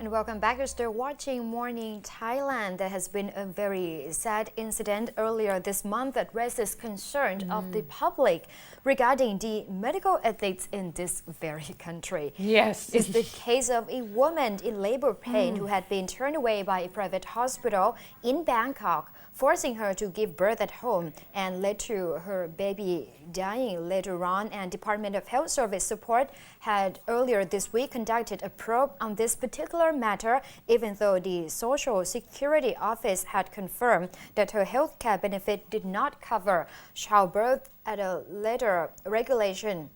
And welcome back. You're still watching Morning Thailand. There has been a very sad incident earlier this month that raises concern of the public regarding the medical ethics in this very country. Yes. It's the case of a woman in labor pain who had been turned away by a private hospital in Bangkok, forcing her to give birth at home and led to her baby dying later on. And Department of Health Service Support had earlier this week conducted a probe on this particular matter, even though the Social Security Office had confirmed that her healthcare benefit did not cover childbirth at a later regulation.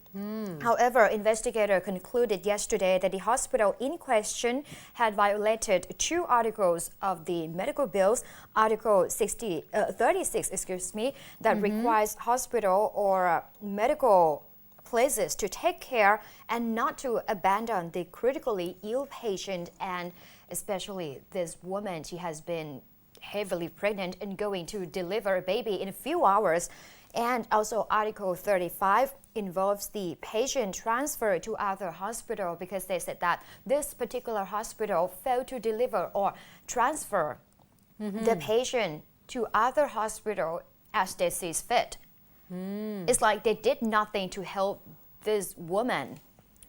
However, investigators concluded yesterday that the hospital in question had violated two articles of the medical bills, Article 36, that requires hospital or medical places to take care and not to abandon the critically ill patient, and especially this woman, she has been heavily pregnant and going to deliver a baby in a few hours. And also Article 35 involves the patient transfer to other hospital because they said that this particular hospital failed to deliver or transfer the patient to other hospital as they see fit. It's like they did nothing to help this woman.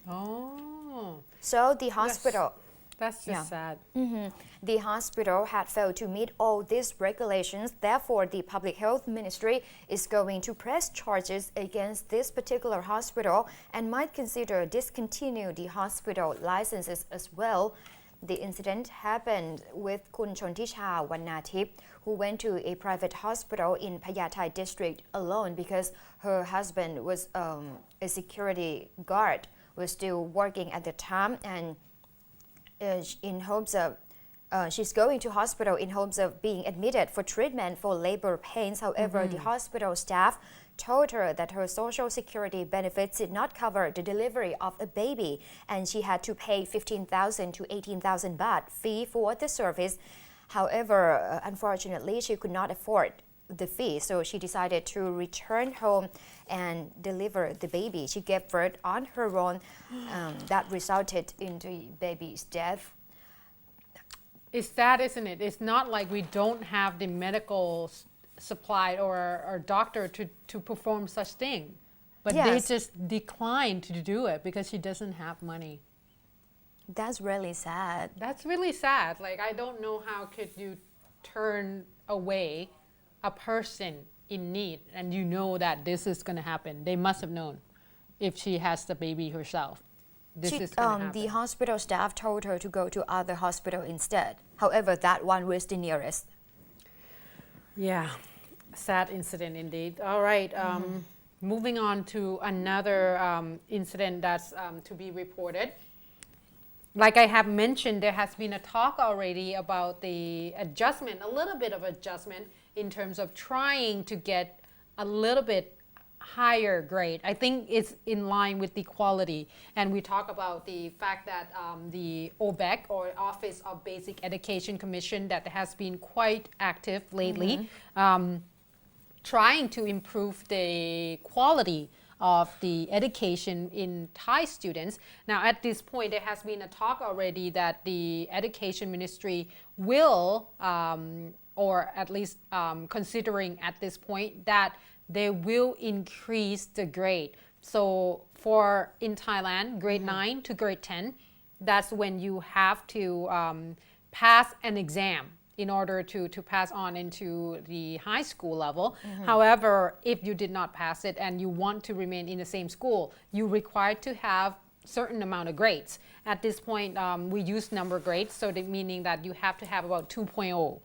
Oh. So the hospital... That's just sad. The hospital had failed to meet all these regulations. Therefore, the Public Health Ministry is going to press charges against this particular hospital and might consider discontinue the hospital licenses as well. The incident happened with Kun Chontisha Wannatip, who went to a private hospital in Payathai district alone because her husband was a security guard, was still working at the time, and in hopes of she's going to hospital in hopes of being admitted for treatment for labor pains. However, the hospital staff told her that her social security benefits did not cover the delivery of a baby, and she had to pay 15,000 to 18,000 baht fee for the service. However, unfortunately, she could not afford the fee, so she decided to return home and deliver the baby. She gave birth on her own. That resulted in the baby's death. It's sad, isn't it? It's not like we don't have the medical supply or doctor to perform such thing, but they just declined to do it because she doesn't have money. That's really sad. That's really sad. Like, I don't know how could you turn away a person in need, and you know that this is going to happen. They must have known if she has the baby herself. This is going to happen. The hospital staff told her to go to other hospital instead. However, that one was the nearest. Yeah, sad incident indeed. All right, moving on to another incident that's to be reported. Like I have mentioned, there has been a talk already about the adjustment, a little bit of adjustment in terms of trying to get a little bit higher grade. I think it's in line with the quality. And we talk about the fact that the OBEC, or Office of Basic Education Commission, that has been quite active lately, trying to improve the quality of the education in Thai students. Now, at this point, there has been a talk already that the Education Ministry will, or at least considering at this point, that they will increase the grade. So for in Thailand, grade 9 to grade 10, that's when you have to pass an exam in order to pass on into the high school level. However, if you did not pass it and you want to remain in the same school, you're required to have certain amount of grades. At this point, we use number grades, so that meaning that you have to have about 2.0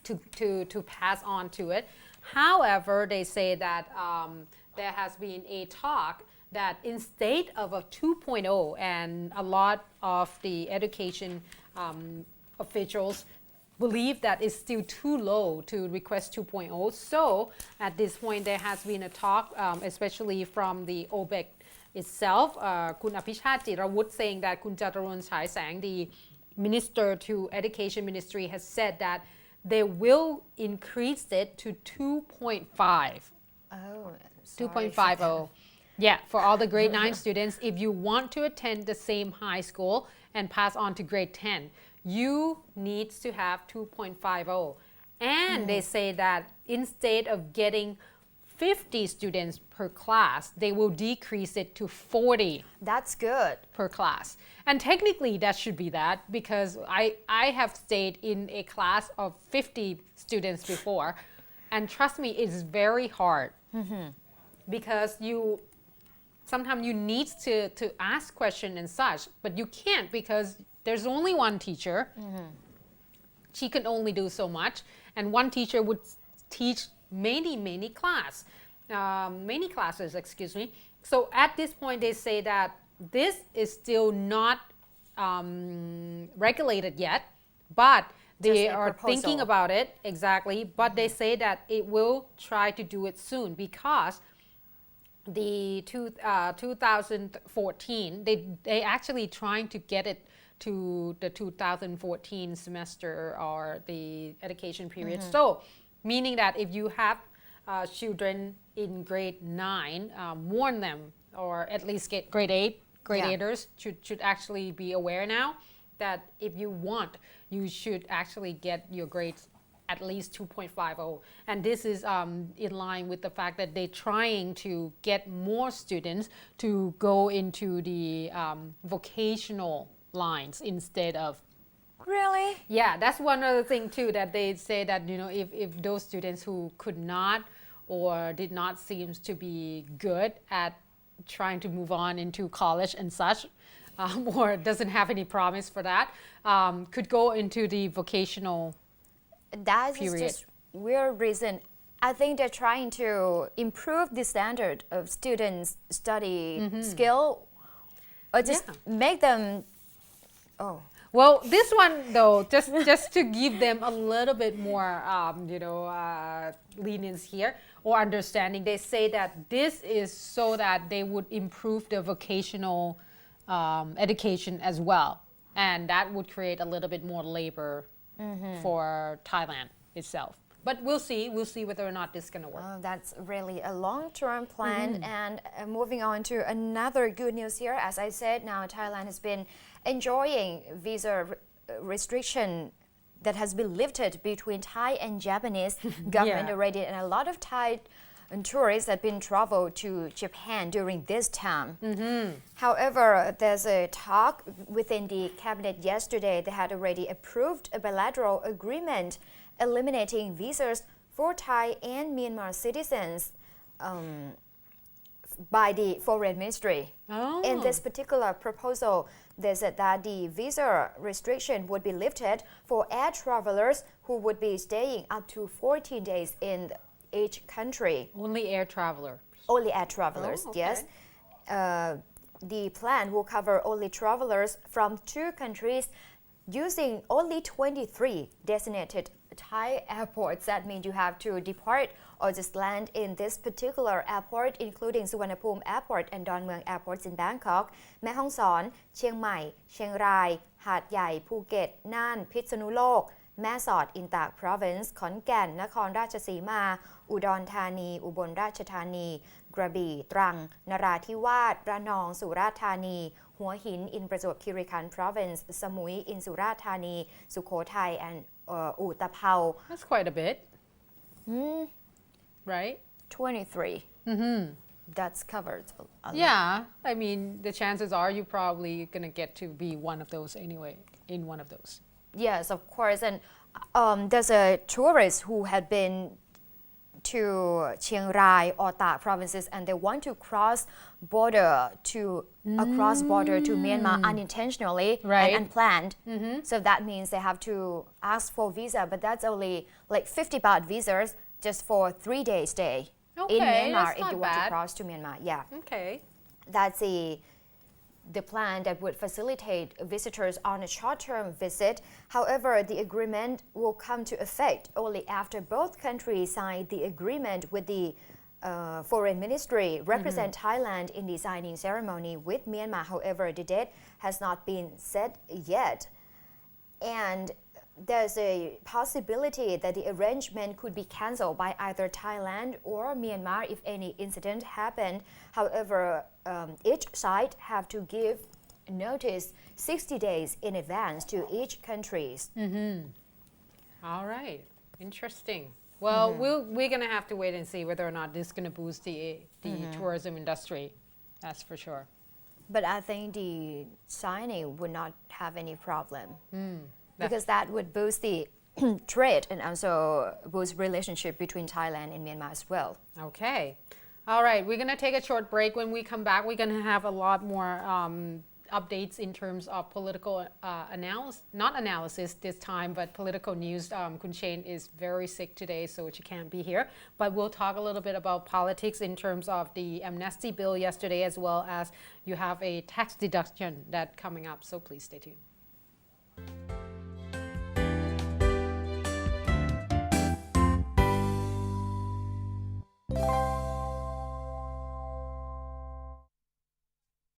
to pass on to it. However, they say that there has been a talk that instead of a 2.0, and a lot of the education officials believe that it's still too low to request 2.0. So at this point, there has been a talk, especially from the OBEC itself, Kun Apichat Jirawut, saying that Kun Chatarun Chai Sang, the Minister to Education Ministry, has said that they will increase it to 2.5. Oh, 2.50. Yeah, for all the grade 9 students, if you want to attend the same high school and pass on to grade 10, you need to have 2.50. And they say that instead of getting 50 students per class, they will decrease it to 40 That's good. per class. And technically that should be that, because I have stayed in a class of 50 students before, and trust me, it's very hard because sometimes you need to ask questions and such, but you can't because there's only one teacher. She can only do so much, and one teacher would teach many classes, excuse me. So at this point, they say that this is still not regulated yet, but they are thinking about it, exactly. But they say that it will try to do it soon, because the 2014, they actually trying to get it to the 2014 semester or the education period. So meaning that if you have children in grade 9, warn them, or at least get grade 8, grade 8ers should actually be aware now that if you want, you should actually get your grades at least 2.50. And this is in line with the fact that they're trying to get more students to go into the vocational lines instead of. Really? Yeah, that's one other thing too, that they say that, you know, if those students who could not or did not seem to be good at trying to move on into college and such, or doesn't have any promise for that, could go into the vocational That's period. just weird reason. I think they're trying to improve the standard of students' study skill, or just make them. Oh. Well, this one though, just to give them a little bit more, lenience here or understanding, they say that this is so that they would improve the vocational education as well, and that would create a little bit more labor for Thailand itself. But we'll see whether or not this is going to work. Oh, that's really a long-term plan. And moving on to another good news here, as I said, now Thailand has been enjoying visa restriction that has been lifted between Thai and Japanese government already, and a lot of Thai tourists have been traveled to Japan during this time. However, there's a talk within the cabinet yesterday. They had already approved a bilateral agreement eliminating visas for Thai and Myanmar citizens by the Foreign Ministry. In this particular proposal, they said that the visa restriction would be lifted for air travelers who would be staying up to 14 days in each country. Only air traveler. Only air travelers, yes. The plan will cover only travelers from 2 countries using only 23 designated Thai airports. That means you have to depart or just land in this particular airport, including Suvarnabhumi Airport and Dongmueang Airports in Bangkok, Mae Hong Son, Chiang Mai, Chiang Rai, Hat Yai, Phuket, Nan, Pitsanulok, แม่สอด in Tak Province ขอนแก่น นครราชสีมา อุดรธานี อุบลราชธานี กระบี่ ตรัง นราธิวาส ระนอง สุราษฎร์ธานี หัวหิน in ประจวบคีรีขันธ์ Province สมุย in สุราษฎร์ธานี สุโขทัย and อุตภเปา That's quite a bit. Right? 23. That's covered. Yeah, I mean, the chances are you're probably going to get to be one of those anyway, in one of those. Yes, of course. And there's a tourist who had been to Chiang Rai or Tak provinces, and they want to cross border to Myanmar unintentionally and unplanned. So that means they have to ask for visa, but that's only like 50 baht visas just for 3-day stay in Myanmar if you want to cross to Myanmar. Yeah. Okay. That's the plan that would facilitate visitors on a short-term visit. However, the agreement will come to effect only after both countries sign the agreement with the Foreign Ministry, represent Thailand in the signing ceremony with Myanmar. However, the date has not been set yet. And there's a possibility that the arrangement could be cancelled by either Thailand or Myanmar if any incident happened. However, each side have to give notice 60 days in advance to each countries. All right, interesting. Well, we're going to have to wait and see whether or not this is going to boost the tourism industry. That's for sure. But I think the signing would not have any problem because that would boost the trade and also boost relationship between Thailand and Myanmar as well. Okay. All right, we're going to take a short break. When we come back, we're going to have a lot more updates in terms of political not analysis this time, but political news. Kun Shane is very sick today, so she can't be here. But we'll talk a little bit about politics in terms of the amnesty bill yesterday, as well as you have a tax deduction that coming up. So please stay tuned.